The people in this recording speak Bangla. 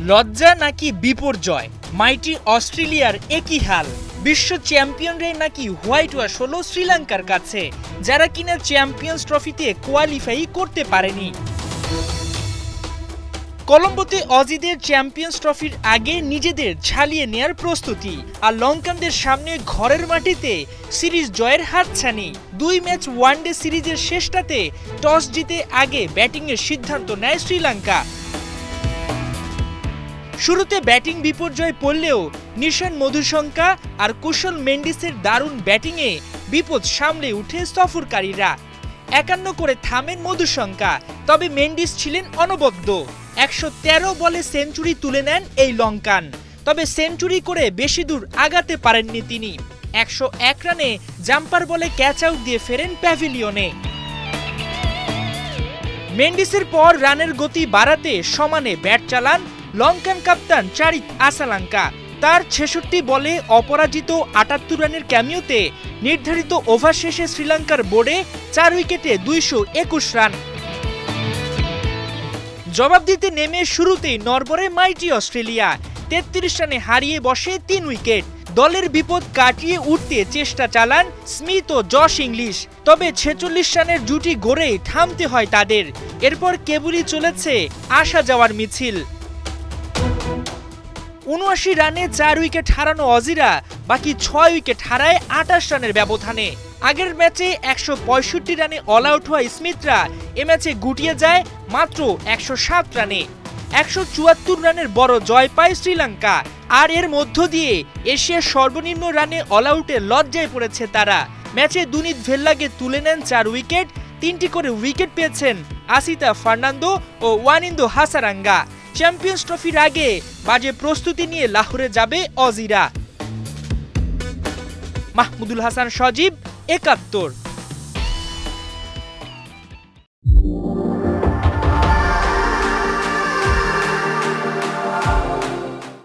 লজ্জা নাকি বিপর্যয়, মাইটি অস্ট্রেলিয়ার একই হাল। বিশ্ব চ্যাম্পিয়নরাই নাকি হোয়াইট ওয়াশ হলো শ্রীলঙ্কার কাছে, যারা কিনা চ্যাম্পিয়ন্স ট্রফিতে কোয়ালিফাই করতে পারেনি। কলম্বোতে অজিদের চ্যাম্পিয়ন্স ট্রফির আগে নিজেদের ঝালিয়ে নেয়ার প্রস্তুতি, আর লঙ্কানদের সামনে ঘরের মাটিতে সিরিজ জয়ের হাতছানি। 2 ম্যাচ ওয়ানডে সিরিজের শেষটাতে টস জিতে আগে ব্যাটিংয়ের সিদ্ধান্ত নেয় শ্রীলঙ্কা। শুরুতে ব্যাটিং বিপর্যয় পড়লেও নিশান মধুশঙ্কা আর কুশল মেন্ডিসের দারুণ ব্যাটিংয়ে বিপদ সামলে উঠে সফরকারীরা। 51 করে থামেন মধুশঙ্কা, তবে মেন্ডিস ছিলেন অনবদ্য। 113 বলে সেঞ্চুরি তুলে নেন এই লঙ্কান, তবে সেঞ্চুরি করে বেশি দূর আগাতে পারেননি তিনি। 101 রানে জাম্পার বলে ক্যাচ আউট দিয়ে ফেরেন প্যাভিলিয়নে। মেন্ডিসের পর রানের গতি বাড়াতে সমানে ব্যাট চালান লঙ্কান কাপ্তান চারিত আসালাঙ্কা। তার 66 বলে অপরাজিত 78 রানের ক্যামিওতে নির্ধারিত ওভার শেষে শ্রীলঙ্কার বোর্ডে 4 উইকেটে 221 রান। জবাব দিতে নেমে শুরুতেই নড়বড়ে মাইটি অস্ট্রেলিয়া, 33 রানে হারিয়ে বসে 3 উইকেট। দলের বিপদ কাটিয়ে উঠতে চেষ্টা চালান স্মিথ ও জশ ইংলিশ, তবে 46 রানের জুটি গড়েই থামতে হয় তাদের। এরপর কেবলই চলেছে আসা যাওয়ার মিছিল। 79 রানে 4 উইকেট হারানো অজিরা বাকি 6 উইকেট হারায় 28 রানের ব্যবধানে। আগের ম্যাচে 165 রানে অল আউট হওয়া স্মিথরা এ ম্যাচে গুটিয়ে যায় মাত্র 107 রানে। 174 রানের বড় জয় পায় শ্রীলঙ্কা, আর এর মধ্য দিয়ে এশিয়ার সর্বনিম্ন রানে অল আউটে লজ্জায় পড়েছে তারা। ম্যাচে দুনিত ভেল্লাগে তুলে নেন 4 উইকেট, 3টি করে উইকেট পেয়েছেন আসিতা ফার্নান্দো ও ওয়ানিন্দো হাসারাঙ্গা। চ্যাম্পিয়ন্স ট্রফির আগে বাজে প্রস্তুতি নিয়ে লাহোরে যাবে অজিরা। মাহমুদুল হাসান সজীব, 71।